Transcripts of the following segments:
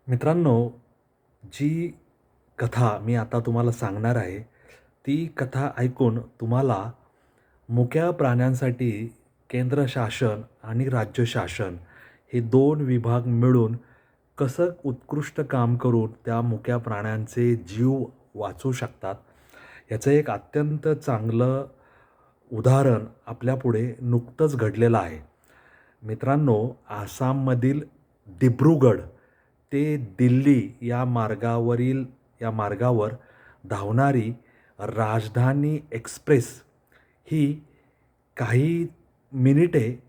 मित्रांनो, जी कथा मी आता तुम्हाला सांगणार आहे, ती कथा ऐकून तुम्हाला मुक्या प्राण्यांसाठी केंद्र शासन आणि राज्य शासन हे 2 विभाग मिळून कसं उत्कृष्ट काम करून त्या मुक्या प्राण्यांचे जीव वाचवू शकतात, याचं एक अत्यंत चांगलं उदाहरण आपल्यापुढे नुकतंच घडलेलं आहे. मित्रांनो, आसाममधील दिब्रुगढ ते दिल्ली या मार्गावर धावणारी राजधानी एक्सप्रेस ही काही मिनिटे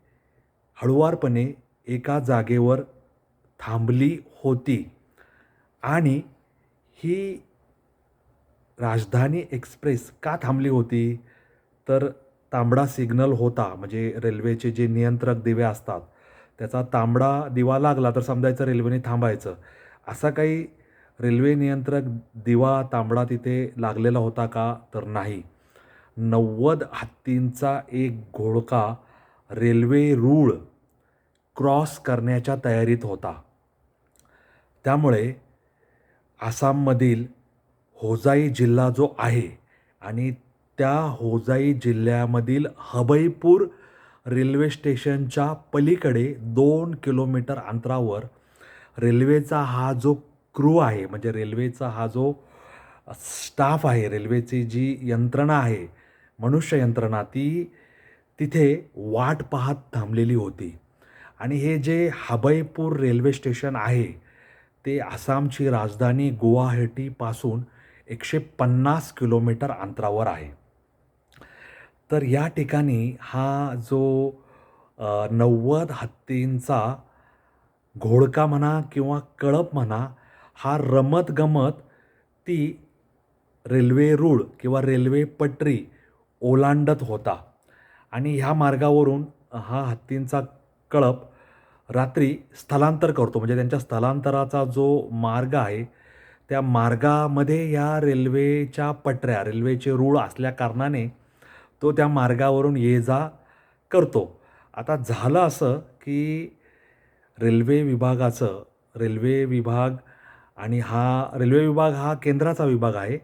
हळुवारपणे एका जागेवर थांबली होती आणि ही राजधानी एक्सप्रेस का थांबली होती? तर तांबडा सिग्नल होता, म्हणजे रेल्वेचे जे नियंत्रक दिवे असतात, त्याचा तांबडा दिवा लागला तर समजायचं रेल्वेने थांबायचं. असा काही रेल्वे नियंत्रक दिवा तांबडा तिथे लागलेला होता का? तर नाही. 90 हत्तींचा एक घोळका रेल्वे रूळ क्रॉस करण्याच्या तयारीत होता. त्यामुळे आसाममधील होजाई जिल्हा जो आहे आणि त्या होजाई जिल्ह्यामधील हबईपूर रेल्वे स्टेशनच्या पलीकडे 2 किलोमीटर अंतरावर रेल्वेचा हा जो क्रू आहे, म्हणजे रेल्वेचा हा जो स्टाफ आहे, रेल्वेची जी यंत्रणा आहे, मनुष्य यंत्रणा, ती तिथे वाट पाहत थांबलेली होती. आणि हे जे हबईपूर रेल्वे स्टेशन आहे, ते आसामची राजधानी गुवाहाटीपासून 150 किलोमीटर अंतरावर आहे. तर या ठिकाणी हा जो 90 हत्तींचा घोळका म्हणा किंवा कळप म्हणा, हा रमत-गमत ती रेल्वे रूळ किंवा रेल्वे पटरी ओलांडत होता आणि ह्या मार्गावरून हा हत्तींचा कळप रात्री स्थलांतर करतो. म्हणजे त्यांच्या स्थलांतराचा जो मार्ग आहे, त्या मार्गामध्ये या रेल्वेच्या पटऱ्या, रेल्वेचे रूळ असल्याकारणाने तो त्या मार्गावरून ये-जा करतो. आता झालं असं, की रेल्वे विभागाचं रेल्वे विभाग आणि रेल्वे विभाग हा केंद्राचा विभाग आहे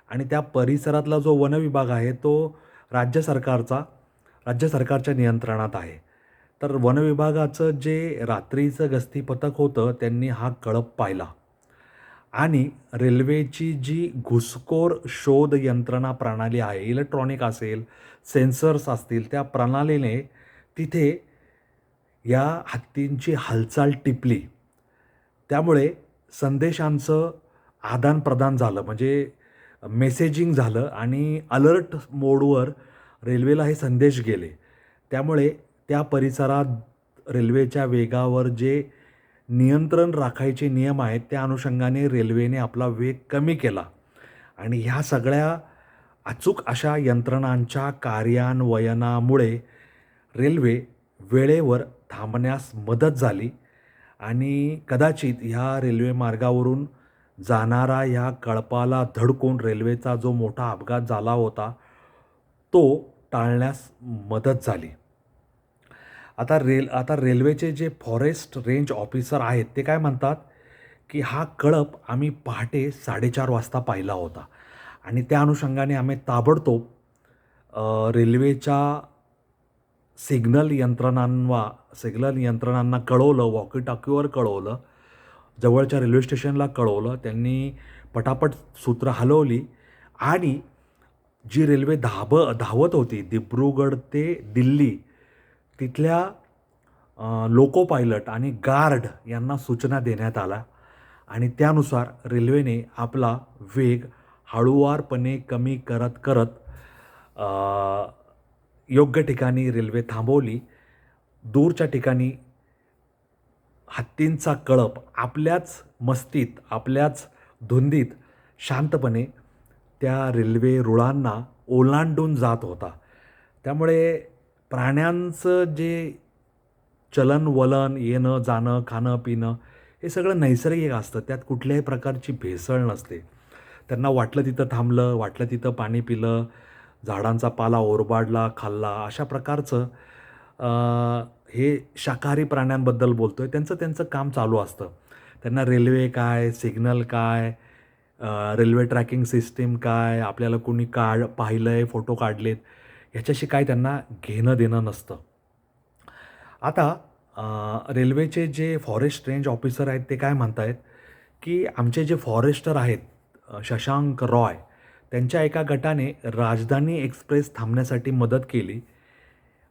आणि त्या परिसरातला जो वन विभाग आहे, तो राज्य सरकारचा राज्य सरकारच्या नियंत्रणात आहे. तर वन विभागाचं जे रात्रीचं गस्ती पथक होतं, त्यांनी हा कळप पाहिला आणि रेल्वेची जी घुसखोर शोध यंत्रणा प्रणाली आहे, इलेक्ट्रॉनिक असेल, सेन्सर्स असतील, त्या प्रणालीने तिथे या हत्तींची हालचाल टिपली. त्यामुळे संदेशांचं आदान-प्रदान झालं, म्हणजे मेसेजिंग झालं आणि अलर्ट मोडवर रेल्वेला हे संदेश गेले. त्यामुळे त्या परिसरात रेल्वेच्या वेगावर जे नियंत्रण राखायचे नियम आहेत, त्या अनुषंगाने रेल्वेने आपला वेग कमी केला आणि ह्या सगळ्या अचूक अशा यंत्रणांच्या कार्यान्वयनामुळे रेल्वे वेळेवर थांबण्यास मदत झाली आणि कदाचित ह्या रेल्वे मार्गावरून जाणारा ह्या कळपाला धडकून रेल्वेचा जो मोठा अपघात झाला होता, तो टाळण्यास मदत झाली. आता रेल्वेचे जे फॉरेस्ट रेंज ऑफिसर आहेत, ते काय म्हणतात, की हा कळप आम्ही पहाटे 4:30 वाजता पाहिला होता आणि त्या अनुषंगाने आम्ही ताबडतोब रेल्वेच्या सिग्नल यंत्रणांना कळवलं, वॉकी-टॉकीवर कळवलं, जवळच्या रेल्वे स्टेशनला कळवलं. त्यांनी पटापट सूत्र हलवली आणि जी रेल्वे धावत होती दिब्रुगढ ते दिल्ली, तिथल्या लोको पायलट आणि गार्ड यांना सूचना देण्यात आल्या आणि त्यानुसार रेल्वेने आपला वेग हळुवारपणे कमी करत करत योग्य ठिकाणी रेल्वे थांबवली. दूरच्या ठिकाणी हत्तींचा कळप आपल्याच मस्तीत, आपल्याच धुंदीत शांतपणे त्या रेल्वे रुळांना ओलांडून जात होता. त्यामुळे प्राण्यांचं जे चलन-वलन, येणं-जाणं, खाणं-पिणं हे सगळं नैसर्गिक असतं. त्यात कुठल्याही प्रकारची भेसळ नसते. त्यांना वाटलं तिथं थांबलं, वाटलं तिथं पाणी पिलं, झाडांचा पाला ओरबाडला, खाल्ला, अशा प्रकारचं हे शाकाहारी प्राण्यांबद्दल बोलतोय. त्यांचं त्यांचं काम चालू असतं. त्यांना रेल्वे काय, सिग्नल काय, रेल्वे ट्रॅकिंग सिस्टीम काय, आपल्याला कोणी पाहिलं आहे, फोटो काढलेत, ह्याच्याशी काय त्यांना घेणं देणं नसतं. आता रेल्वेचे जे फॉरेस्ट रेंज ऑफिसर आहेत ते काय म्हणत आहेत, की आमचे जे फॉरेस्टर आहेत शशांक रॉय, त्यांच्या एका गटाने राजधानी एक्सप्रेस थांबण्यासाठी मदत केली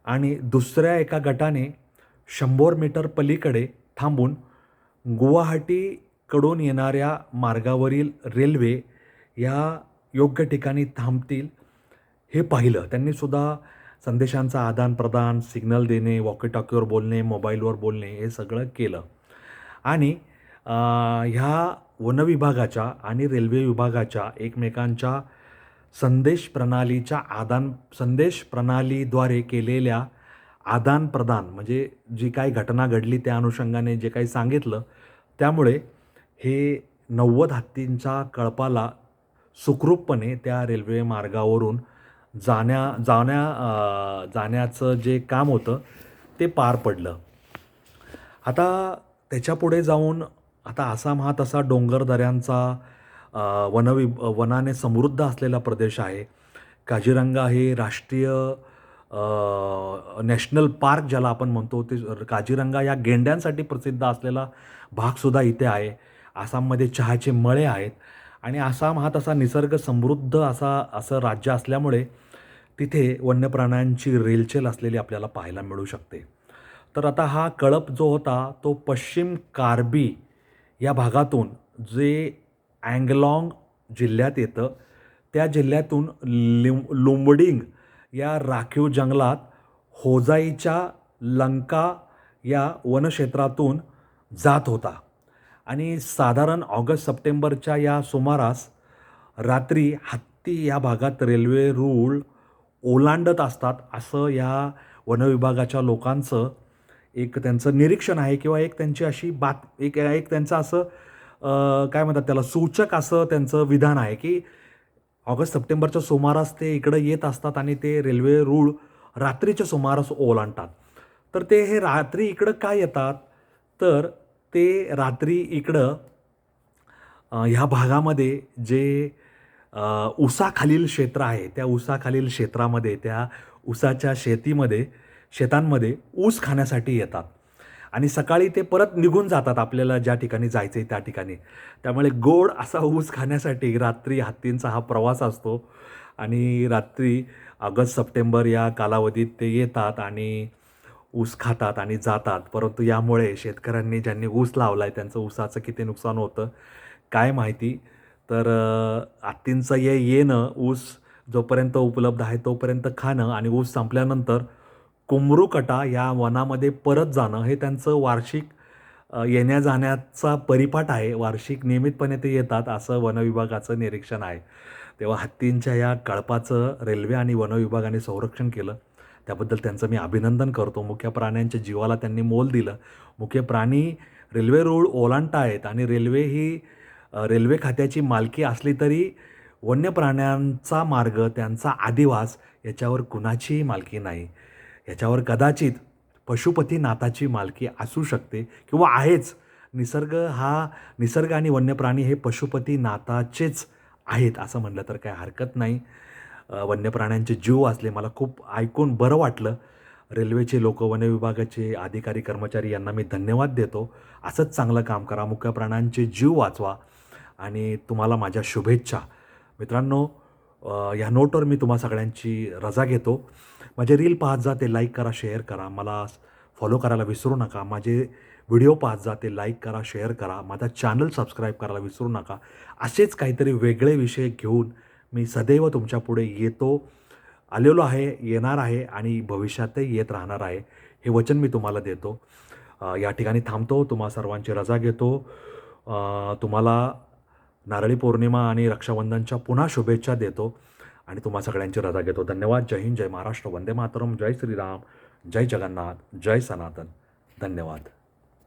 आणि दुसऱ्या एका गटाने 100 मीटर पलीकडे थांबून गुवाहाटीकडून येणाऱ्या मार्गावरील रेल्वे या योग्य ठिकाणी थांबतील हे पाहिलं. त्यांनीसुद्धा संदेशांचं आदान-प्रदान, सिग्नल देणे, वॉकी-टॉकीवर बोलणे, मोबाईलवर बोलणे हे सगळं केलं. आणि ह्या वनविभागाच्या आणि रेल्वे विभागाच्या एकमेकांच्या संदेश प्रणालीद्वारे केलेल्या आदान-प्रदान म्हणजे जी काही घटना घडली त्या अनुषंगाने जे काही सांगितलं, त्यामुळे हे 90 हत्तींच्या कळपाला सुखरूपपणे त्या रेल्वे मार्गावरून जाण्याचं जे काम होतं ते पार पडलं. आता त्याच्यापुढे जाऊन आता आसाम हा तसा डोंगरदऱ्यांचा वनाने समृद्ध असलेला प्रदेश आहे. काझीरंगा हे राष्ट्रीय नॅशनल पार्क ज्याला आपण म्हणतो, ते काझीरंगा या गेंड्यांसाठी प्रसिद्ध असलेला भागसुद्धा इथे आहे. आसाममध्ये चहाचे मळे आहेत आणि आसाम हा तसा निसर्ग समृद्ध असं राज्य असल्यामुळे तिथे वन्यप्राण्यांची रेलचेल असलेली आपल्याला पाहायला मिळू शकते. तर आता हा कळप जो होता तो पश्चिम कार्बी या भागातून जे अँगलाँग जिल्ह्यात येतं, त्या जिल्ह्यातून लुंबडिंग या राखीव जंगलात होजाईच्या लंका या वनक्षेत्रातून जात होता आणि साधारण ऑगस्ट-सप्टेंबरच्या या सुमारास रात्री हत्ती या भागात रेल्वे रूळ ओलांडत असतात, असं या वनविभागाच्या लोकांचं एक त्यांचं निरीक्षण आहे किंवा एक त्यांची अशी एक त्यांचं असं काय म्हणतात त्याला, सूचक असं त्यांचं विधान आहे, की ऑगस्ट-सप्टेंबरच्या सुमारास ते इकडं येत असतात आणि ते रेल्वे रूळ रात्रीच्या सुमारास ओलांडतात. तर ते हे रात्री इकडं का येतात, तर ते रात्री इकडं ह्या भागामध्ये जे ऊसाखालील क्षेत्र आहे, त्या ऊसाखालील क्षेत्रामध्ये, त्या ऊसाच्या शेतांमध्ये ऊस खाण्यासाठी येतात आणि सकाळी ते परत निघून जातात आपल्याला ज्या ठिकाणी जायचं आहे त्या ठिकाणी. त्यामुळे गोड असा ऊस खाण्यासाठी रात्री हत्तींचा हा प्रवास असतो आणि रात्री ऑगस्ट-सप्टेंबर या कालावधीत ते येतात आणि ऊस खातात आणि जातात. परंतु यामुळे शेतकऱ्यांनी ज्यांनी ऊस लावला आहे त्यांचं ऊसाचं किती नुकसान होतं काय माहिती. तर हत्तींचं येणं, ऊस जोपर्यंत उपलब्ध आहे तोपर्यंत खाणं आणि ऊस संपल्यानंतर कुमरूकटा या वनामध्ये परत जाणं हे त्यांचं वार्षिक येण्या-जाण्याचा परिपाठ आहे. वार्षिक नियमितपणे ते येतात असं वनविभागाचं निरीक्षण आहे. तेव्हा हत्तींच्या या कळपाचं रेल्वे आणि वनविभागाने संरक्षण केलं, त्याबद्दल त्यांचं मी अभिनंदन करतो. मुख्य प्राण्यांच्या जीवाला त्यांनी मोल दिलं. मुख्य प्राणी रेल्वे रूळ ओलांडतायत आणि रेल्वे ही रेल्वे खात्याची मालकी असली तरी वन्य प्राण्यांचा मार्ग, त्यांचा अधिवास याच्यावर कुणाचीही मालकी नाही. याच्यावर कदाचित पशुपतीनाथाची मालकी असू शकते किंवा आहेच. निसर्ग आणि वन्यप्राणी हे पशुपतीनाथाचेच आहेत असं म्हटलं तर काही हरकत नाही. वन्यप्राण्यांचे जीव वाचले, मला खूप ऐकून बरं वाटलं. रेल्वेचे लोक, वनविभागाचे अधिकारी कर्मचारी यांना मी धन्यवाद देतो. असंच चांगलं काम करा, मुख्य प्राण्यांचे जीव वाचवा आणि तुम्हाला माझ्या शुभेच्छा. मित्रांनो, ह्या नोटवर मी तुम्हा सगळ्यांची रजा घेतो. माझे रील पाहत जा, ते लाईक करा, शेअर करा. मला फॉलो करायला विसरू नका. माझे व्हिडिओ पाहत जा, ते लाईक करा, शेअर करा. माझा चॅनल सबस्क्राईब करायला विसरू नका. असेच काहीतरी वेगळे विषय घेऊन मी सदैव तुमच्यापुढे आलेलो आहे, येणार आहे आणि भविष्यातही येत राहणार आहे. हे वचन मी तुम्हाला देतो. या ठिकाणी थांबतो. तुम्हा सर्वांची रजा घेतो. तुम्हाला नारळी पौर्णिमा आणि रक्षाबंधनच्या पुन्हा शुभेच्छा देतो आणि तुम्हा सगळ्यांची रजा घेतो. धन्यवाद. जय हिंद, जय महाराष्ट्र, वंदे मातरम, जय श्रीराम, जय जगन्नाथ, जय सनातन. धन्यवाद.